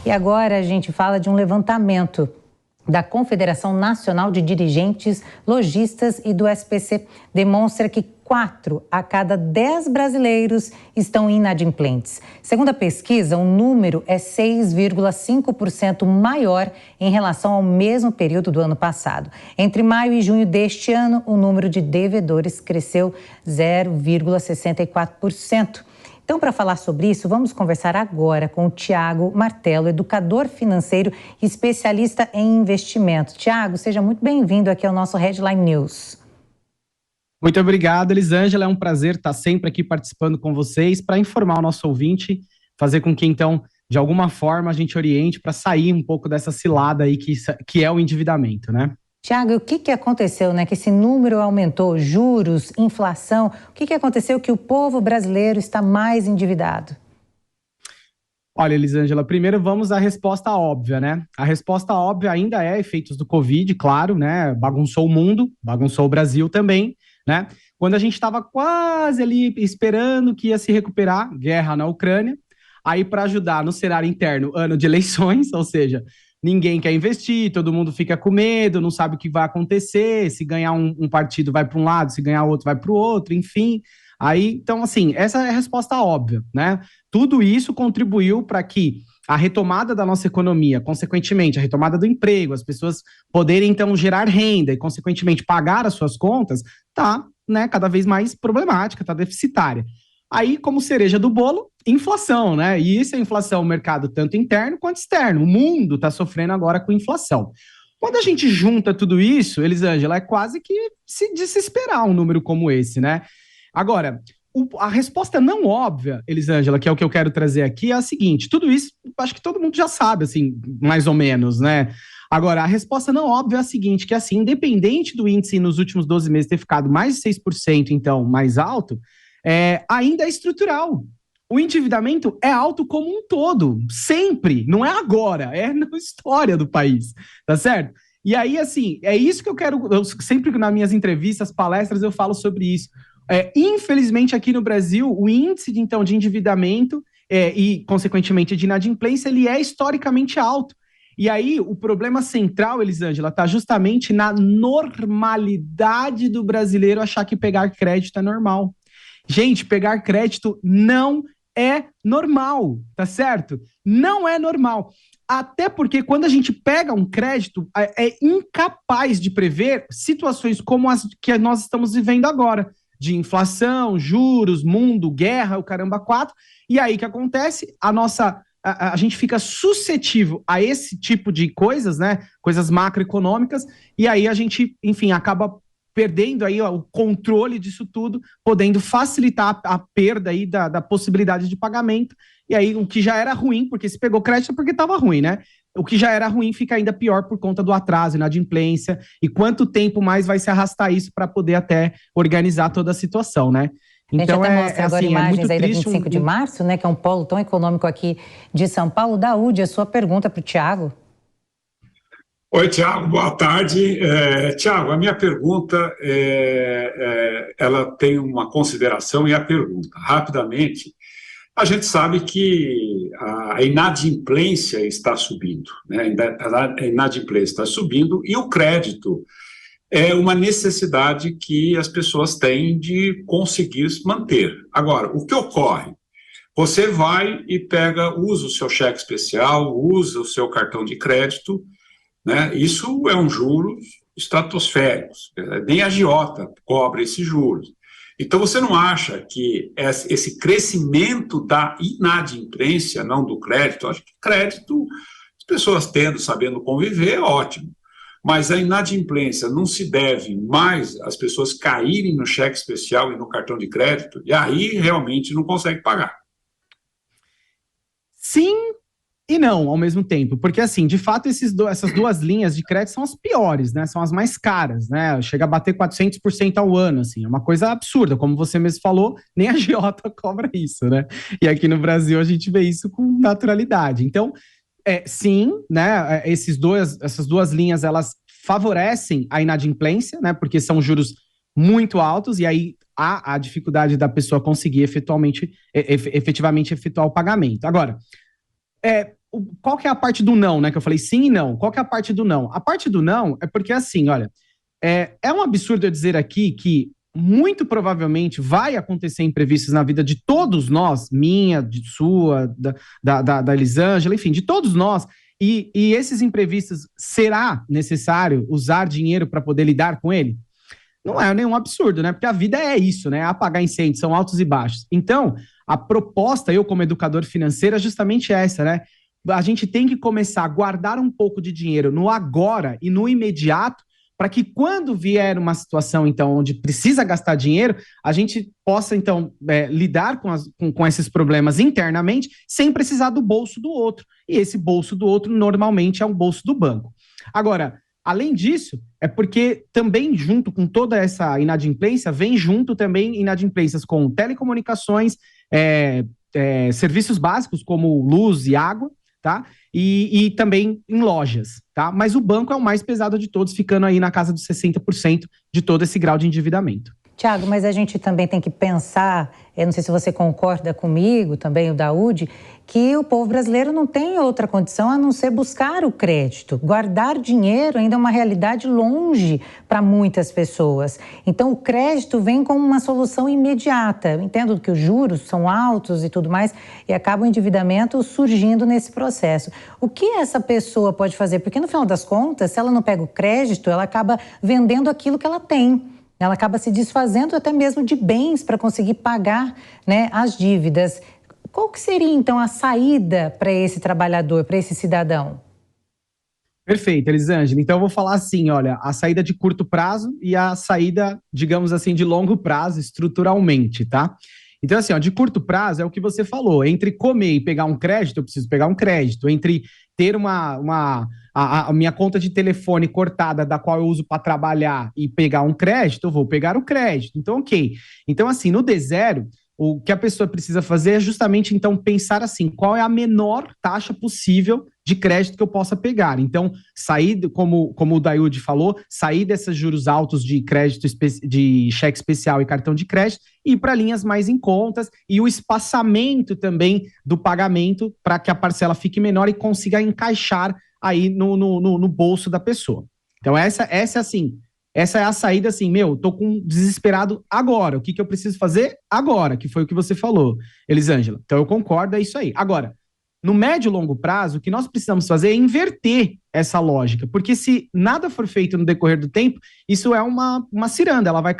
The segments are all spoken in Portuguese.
E agora a gente fala de um levantamento da Confederação Nacional de Dirigentes Lojistas e do SPC. Demonstra que 4 a cada 10 brasileiros estão inadimplentes. Segundo a pesquisa, o número é 6,5% maior em relação ao mesmo período do ano passado. Entre maio e junho deste ano, o número de devedores cresceu 0,64%. Então, para falar sobre isso, vamos conversar agora com o Tiago Martello, educador financeiro e especialista em investimentos. Tiago, seja muito bem-vindo aqui ao nosso Headline News. Muito obrigado, Elisângela. É um prazer estar sempre aqui participando com vocês para informar o nosso ouvinte, fazer com que, então, de alguma forma, a gente oriente para sair um pouco dessa cilada aí que é o endividamento, né? Tiago, o que aconteceu, né? Que esse número aumentou, juros, inflação. O que aconteceu que o povo brasileiro está mais endividado? Olha, Elisângela, primeiro vamos à resposta óbvia, né? A resposta óbvia ainda é efeitos do Covid, claro, né? Bagunçou o mundo, bagunçou o Brasil também, né? Quando a gente estava quase ali esperando que ia se recuperar, guerra na Ucrânia, aí para ajudar no cenário interno, ano de eleições, ou seja, ninguém quer investir, todo mundo fica com medo, não sabe o que vai acontecer, se ganhar um partido vai para um lado, se ganhar outro vai para o outro, enfim. Aí, então, assim, essa é a resposta óbvia, né? Tudo isso contribuiu para que a retomada da nossa economia, consequentemente, a retomada do emprego, as pessoas poderem, então, gerar renda e, consequentemente, pagar as suas contas, tá, né, cada vez mais problemática, tá deficitária. Aí, como cereja do bolo, inflação, né? E isso é inflação, mercado tanto interno quanto externo. O mundo está sofrendo agora com inflação. Quando a gente junta tudo isso, Elisângela, é quase que se desesperar um número como esse, né? Agora, a resposta não óbvia, Elisângela, que é o que eu quero trazer aqui, é a seguinte: tudo isso, acho que todo mundo já sabe, assim, mais ou menos, né? Agora, a resposta não óbvia é a seguinte, que assim, independente do índice nos últimos 12 meses ter ficado mais de 6%, então, mais alto, ainda é estrutural. O endividamento é alto como um todo, sempre, não é agora, é na história do país, tá certo? E aí, assim, é isso que eu sempre nas minhas entrevistas, palestras, eu falo sobre isso. Infelizmente, aqui no Brasil, o índice de endividamento e, consequentemente, de inadimplência, ele é historicamente alto. E aí, o problema central, Elisângela, está justamente na normalidade do brasileiro achar que pegar crédito é normal. Gente, pegar crédito não é normal, tá certo? Não é normal. Até porque quando a gente pega um crédito, é incapaz de prever situações como as que nós estamos vivendo agora, de inflação, juros, mundo, guerra, o caramba 4. E aí o que acontece? A gente fica suscetível a esse tipo de coisas, né? Coisas macroeconômicas, e aí a gente, enfim, acaba perdendo aí o controle disso tudo, podendo facilitar a perda aí da possibilidade de pagamento. E aí o que já era ruim, porque se pegou crédito é porque estava ruim, né? O que já era ruim fica ainda pior por conta do atraso, inadimplência, e quanto tempo mais vai se arrastar isso para poder até organizar toda a situação, né? Então, a gente até mostra agora imagens aí da 25 de março, né, que é um polo tão econômico aqui de São Paulo. Daúde, a sua pergunta para o Tiago. Oi, Tiago, boa tarde. Tiago, a minha pergunta, ela tem uma consideração e a pergunta. Rapidamente, a gente sabe que a inadimplência está subindo, né? A inadimplência está subindo e o crédito é uma necessidade que as pessoas têm de conseguir manter. Agora, o que ocorre? Você vai e usa o seu cheque especial, usa o seu cartão de crédito, né? Isso é um juros estratosféricos, nem a agiota cobra esses juros. Então, você não acha que esse crescimento da inadimplência, não do crédito, acho que crédito, as pessoas sabendo conviver, é ótimo, mas a inadimplência não se deve mais às pessoas caírem no cheque especial e no cartão de crédito, e aí realmente não consegue pagar. Sim e não, ao mesmo tempo, porque assim, de fato, essas duas linhas de crédito são as piores, né, são as mais caras, né, chega a bater 400% ao ano, assim, é uma coisa absurda, como você mesmo falou, nem a agiota cobra isso, né, e aqui no Brasil a gente vê isso com naturalidade. Então, sim, né, essas duas linhas, elas favorecem a inadimplência, né, porque são juros muito altos, e aí há a dificuldade da pessoa conseguir efetivamente efetuar o pagamento. Agora, qual que é a parte do não, né? Que eu falei sim e não. Qual que é a parte do não? A parte do não é porque, assim, olha, é um absurdo eu dizer aqui que muito provavelmente vai acontecer imprevistos na vida de todos nós, minha, de sua, da Elisângela, enfim, de todos nós, e esses imprevistos, será necessário usar dinheiro para poder lidar com ele? Não é nenhum absurdo, né? Porque a vida é isso, né? Apagar incêndios, são altos e baixos. Então, a proposta, eu como educador financeiro, é justamente essa, né? A gente tem que começar a guardar um pouco de dinheiro no agora e no imediato, para que quando vier uma situação, então, onde precisa gastar dinheiro, a gente possa, então, lidar com esses problemas internamente, sem precisar do bolso do outro. E esse bolso do outro, normalmente, é um bolso do banco. Agora, além disso, é porque também junto com toda essa inadimplência, vem junto também inadimplências com telecomunicações, serviços básicos como luz e água, tá? E também em lojas, tá? Mas o banco é o mais pesado de todos, ficando aí na casa dos 60% de todo esse grau de endividamento. Tiago, mas a gente também tem que pensar, eu não sei se você concorda comigo, também o Daúde, que o povo brasileiro não tem outra condição a não ser buscar o crédito. Guardar dinheiro ainda é uma realidade longe para muitas pessoas. Então, o crédito vem como uma solução imediata. Eu entendo que os juros são altos e tudo mais, e acaba o endividamento surgindo nesse processo. O que essa pessoa pode fazer? Porque, no final das contas, se ela não pega o crédito, ela acaba vendendo aquilo que ela tem. Ela acaba se desfazendo até mesmo de bens para conseguir pagar, né, as dívidas. Qual que seria, então, a saída para esse trabalhador, para esse cidadão? Perfeito, Elisângela. Então, eu vou falar assim, olha, a saída de curto prazo e a saída, digamos assim, de longo prazo, estruturalmente, tá? Então, assim, ó, de curto prazo é o que você falou. Entre comer e pegar um crédito, eu preciso pegar um crédito. Entre ter a minha conta de telefone cortada, da qual eu uso para trabalhar, e pegar um crédito, eu vou pegar o crédito. Então, ok. Então, assim, no D0, o que a pessoa precisa fazer é justamente, então, pensar assim, qual é a menor taxa possível de crédito que eu possa pegar. Então, sair, como o Daúde falou, sair desses juros altos de crédito, de cheque especial e cartão de crédito, e ir para linhas mais em contas, e o espaçamento também do pagamento para que a parcela fique menor e consiga encaixar aí no bolso da pessoa. Então, essa é a saída assim, tô desesperado agora. O que eu preciso fazer agora? Que foi o que você falou, Elisângela. Então eu concordo, é isso aí. Agora, no médio e longo prazo, o que nós precisamos fazer é inverter essa lógica, porque se nada for feito no decorrer do tempo, isso é uma ciranda, ela vai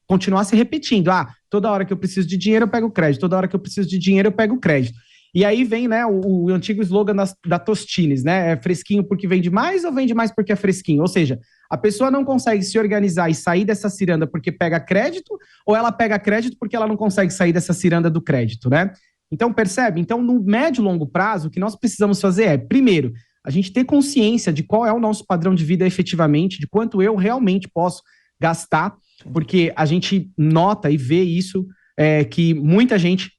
continuar se repetindo. Toda hora que eu preciso de dinheiro, eu pego crédito. Toda hora que eu preciso de dinheiro, eu pego crédito. E aí vem, né, o antigo slogan da Tostines, né? É fresquinho porque vende mais ou vende mais porque é fresquinho? Ou seja, a pessoa não consegue se organizar e sair dessa ciranda porque pega crédito, ou ela pega crédito porque ela não consegue sair dessa ciranda do crédito, né? Então, percebe? Então, no médio e longo prazo, o que nós precisamos fazer é, primeiro, a gente ter consciência de qual é o nosso padrão de vida efetivamente, de quanto eu realmente posso gastar, porque a gente nota e vê isso, que muita gente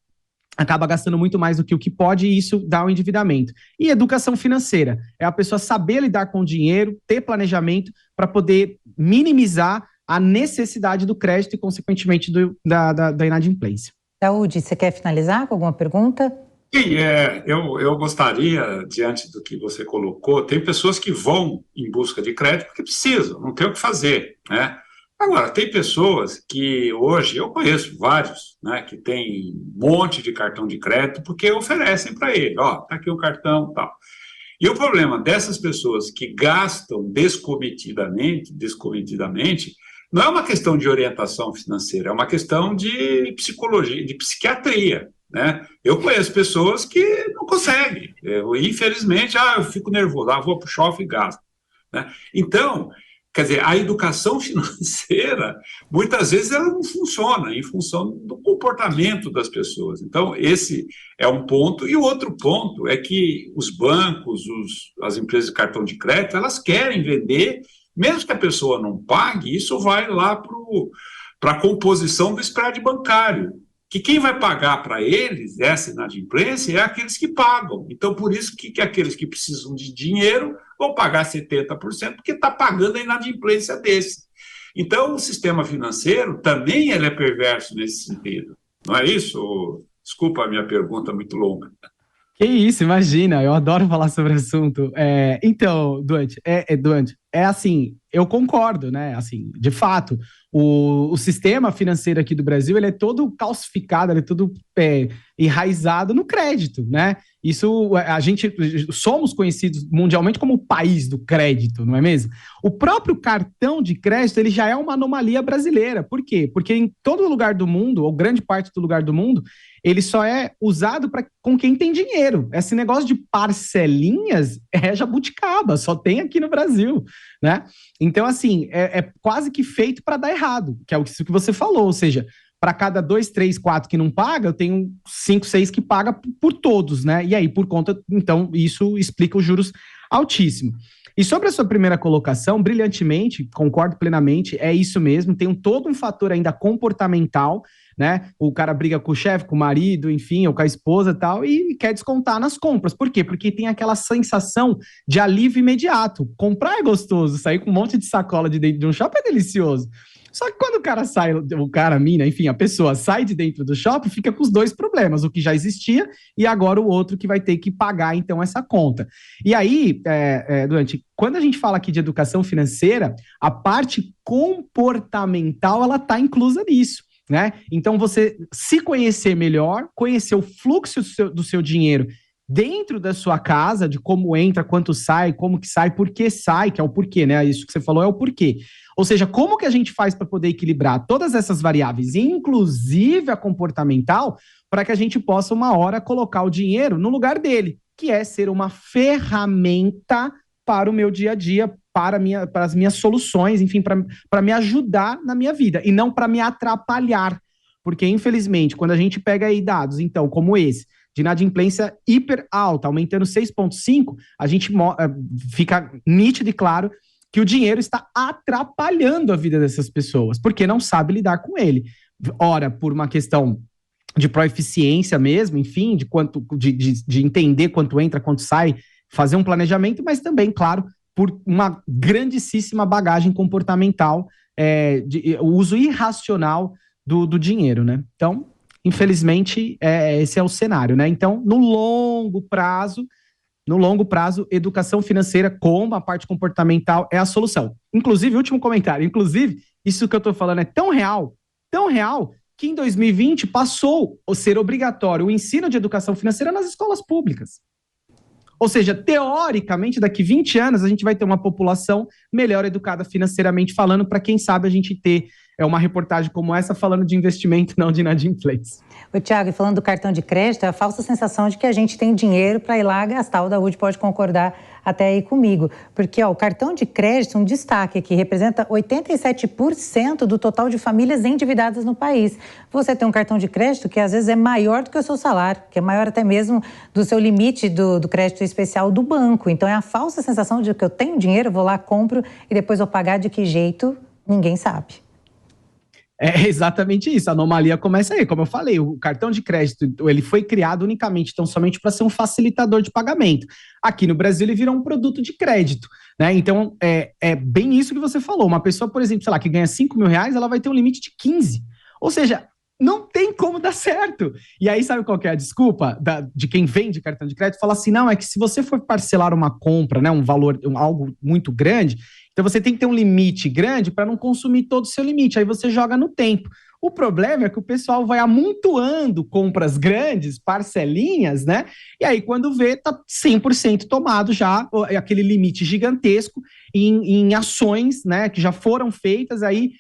acaba gastando muito mais do que o que pode, e isso dá um endividamento. E educação financeira é a pessoa saber lidar com o dinheiro, ter planejamento para poder minimizar a necessidade do crédito e, consequentemente, da inadimplência. Daúde, você quer finalizar com alguma pergunta? Sim, eu gostaria, diante do que você colocou, tem pessoas que vão em busca de crédito porque precisam, não tem o que fazer, né? Agora, tem pessoas que hoje, eu conheço vários, né, que tem um monte de cartão de crédito porque oferecem para ele, tá aqui o cartão e tal. E o problema dessas pessoas que gastam descomedidamente, não é uma questão de orientação financeira, é uma questão de psicologia, de psiquiatria, né? Eu conheço pessoas que não conseguem, infelizmente, eu fico nervoso, vou para o shopping e gasto, né? Então, quer dizer, a educação financeira, muitas vezes, ela não funciona em função do comportamento das pessoas. Então, esse é um ponto. E o outro ponto é que os bancos, as empresas de cartão de crédito, elas querem vender, mesmo que a pessoa não pague, isso vai lá para a composição do spread bancário, que quem vai pagar para eles essa inadimplência é aqueles que pagam. Então, por isso que aqueles que precisam de dinheiro vão pagar 70%, porque está pagando a inadimplência desse. Então, o sistema financeiro também ele é perverso nesse sentido. Não é isso? Desculpa a minha pergunta muito longa. Que isso, imagina, eu adoro falar sobre o assunto. Então, Duante, é assim, eu concordo, né? Assim, de fato, o sistema financeiro aqui do Brasil, ele é todo calcificado, ele é todo enraizado no crédito, né? Isso, a gente somos conhecidos mundialmente como o país do crédito, não é mesmo? O próprio cartão de crédito, ele já é uma anomalia brasileira. Por quê? Porque em todo lugar do mundo, ou grande parte do lugar do mundo, ele só é usado com quem tem dinheiro. Esse negócio de parcelinhas é jabuticaba, só tem aqui no Brasil, né? Então, assim, é quase que feito para dar errado, que é isso que você falou, ou seja, para cada 2, 3, 4 que não paga, eu tenho 5, 6 que paga por todos, né? E aí, por conta, então, isso explica os juros altíssimos. E sobre a sua primeira colocação, brilhantemente, concordo plenamente, é isso mesmo, tem todo um fator ainda comportamental, né? O cara briga com o chefe, com o marido, enfim, ou com a esposa e tal, e quer descontar nas compras. Por quê? Porque tem aquela sensação de alívio imediato. Comprar é gostoso, sair com um monte de sacola de dentro de um shopping é delicioso. Só que quando o cara sai, a mina, enfim, a pessoa sai de dentro do shopping, fica com os dois problemas, o que já existia e agora o outro que vai ter que pagar, então, essa conta. E aí, Duante, quando a gente fala aqui de educação financeira, a parte comportamental, ela está inclusa nisso, né? Então, você se conhecer melhor, conhecer o fluxo do seu dinheiro dentro da sua casa, de como entra, quanto sai, como que sai, por que sai, que é o porquê, né? Isso que você falou é o porquê. Ou seja, como que a gente faz para poder equilibrar todas essas variáveis, inclusive a comportamental, para que a gente possa, uma hora, colocar o dinheiro no lugar dele, que é ser uma ferramenta para o meu dia a dia, para as minhas soluções, enfim, para me ajudar na minha vida, e não para me atrapalhar. Porque, infelizmente, quando a gente pega aí dados, então, como esse, de inadimplência hiper alta, aumentando 6,5, a gente fica nítido e claro que o dinheiro está atrapalhando a vida dessas pessoas, porque não sabe lidar com ele. Ora, por uma questão de proeficiência mesmo, enfim, de entender quanto entra, quanto sai, fazer um planejamento, mas também, claro, por uma grandíssima bagagem comportamental, o uso irracional do dinheiro, né? Então, infelizmente, esse é o cenário, né? Então, no longo prazo, educação financeira com a parte comportamental é a solução. Inclusive, último comentário, isso que eu estou falando é tão real, que em 2020 passou a ser obrigatório o ensino de educação financeira nas escolas públicas. Ou seja, teoricamente, daqui 20 anos, a gente vai ter uma população melhor educada financeiramente falando, para quem sabe a gente ter uma reportagem como essa falando de investimento, não de inadimplência. O Thiago, falando do cartão de crédito, é a falsa sensação de que a gente tem dinheiro para ir lá gastar. O Daúde pode concordar até aí comigo. Porque o cartão de crédito, um destaque aqui, representa 87% do total de famílias endividadas no país. Você tem um cartão de crédito que às vezes é maior do que o seu salário, que é maior até mesmo do seu limite do crédito especial do banco. Então é a falsa sensação de que eu tenho dinheiro, vou lá, compro e depois vou pagar de que jeito, ninguém sabe. É exatamente isso, a anomalia começa aí. Como eu falei, o cartão de crédito ele foi criado unicamente, então somente para ser um facilitador de pagamento. Aqui no Brasil ele virou um produto de crédito, né? Então é bem isso que você falou. Uma pessoa, por exemplo, sei lá, que ganha 5 mil reais, ela vai ter um limite de 15. Ou seja, não tem como dar certo. E aí sabe qual que é a desculpa de quem vende cartão de crédito? Fala assim, não, é que se você for parcelar uma compra, né, um valor, algo muito grande, então você tem que ter um limite grande para não consumir todo o seu limite, aí você joga no tempo. O problema é que o pessoal vai amontoando compras grandes, parcelinhas, né? E aí quando vê, tá 100% tomado já, aquele limite gigantesco em ações, né, que já foram feitas, aí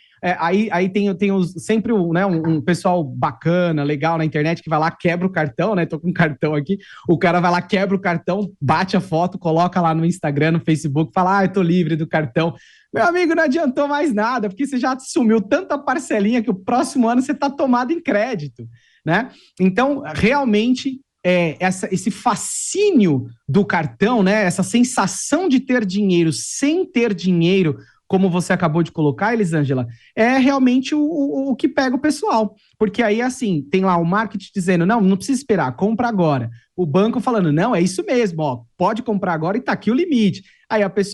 tem sempre um pessoal bacana, legal na internet que vai lá, quebra o cartão, né? Tô com um cartão aqui, o cara vai lá, quebra o cartão, bate a foto, coloca lá no Instagram, no Facebook, fala, eu tô livre do cartão. Meu amigo, não adiantou mais nada, porque você já sumiu tanta parcelinha que o próximo ano você tá tomado em crédito, né? Então, realmente, esse fascínio do cartão, né? Essa sensação de ter dinheiro sem ter dinheiro, como você acabou de colocar, Elisângela, é realmente o que pega o pessoal. Porque aí, assim, tem lá o marketing dizendo, não precisa esperar, compra agora. O banco falando, não, é isso mesmo, ó, pode comprar agora e tá aqui o limite.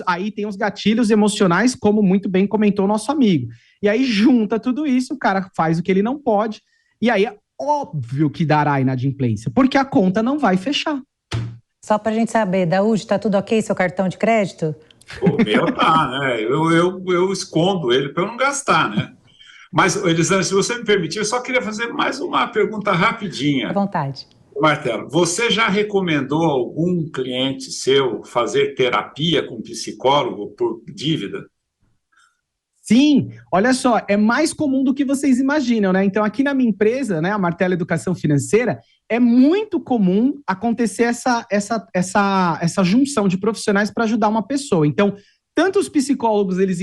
Aí tem os gatilhos emocionais, como muito bem comentou o nosso amigo. E aí junta tudo isso, o cara faz o que ele não pode, e aí é óbvio que dará inadimplência, porque a conta não vai fechar. Só para a gente saber, Daúde, está tudo ok seu cartão de crédito? O meu tá, né? Eu escondo ele para eu não gastar, né? Mas, Elisângela, se você me permitir, eu só queria fazer mais uma pergunta rapidinha. À vontade. Martelo, você já recomendou a algum cliente seu fazer terapia com psicólogo por dívida? Sim, olha só, é mais comum do que vocês imaginam, né? Então, aqui na minha empresa, né, a Martelo Educação Financeira, é muito comum acontecer essa junção de profissionais para ajudar uma pessoa. Então, tanto os psicólogos, eles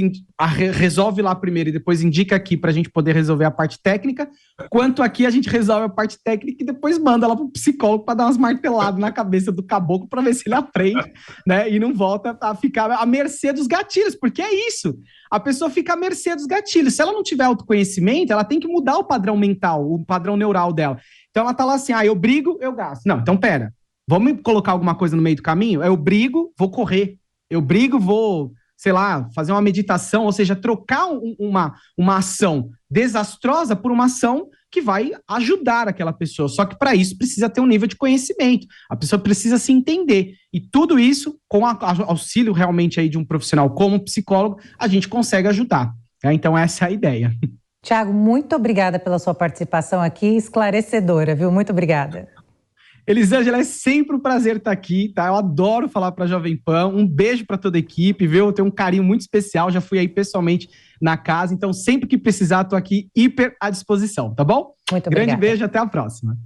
resolvem lá primeiro e depois indica aqui para a gente poder resolver a parte técnica, quanto aqui a gente resolve a parte técnica e depois manda lá para o psicólogo para dar umas marteladas na cabeça do caboclo para ver se ele aprende, né? E não volta a ficar à mercê dos gatilhos, porque é isso. A pessoa fica à mercê dos gatilhos. Se ela não tiver autoconhecimento, ela tem que mudar o padrão mental, o padrão neural dela. Então ela tá lá assim, eu brigo, eu gasto. Não, então pera, vamos colocar alguma coisa no meio do caminho? Eu brigo, vou correr. Eu brigo, vou, sei lá, fazer uma meditação, ou seja, trocar uma ação desastrosa por uma ação que vai ajudar aquela pessoa. Só que para isso precisa ter um nível de conhecimento. A pessoa precisa se entender. E tudo isso, com auxílio realmente aí de um profissional como psicólogo, a gente consegue ajudar. Então essa é a ideia. Thiago, muito obrigada pela sua participação aqui, esclarecedora, viu? Muito obrigada. Elisângela, é sempre um prazer estar aqui, tá? Eu adoro falar para a Jovem Pan. Um beijo para toda a equipe, viu? Eu tenho um carinho muito especial, já fui aí pessoalmente na casa, então sempre que precisar, estou aqui hiper à disposição, tá bom? Muito obrigada. Grande beijo, até a próxima.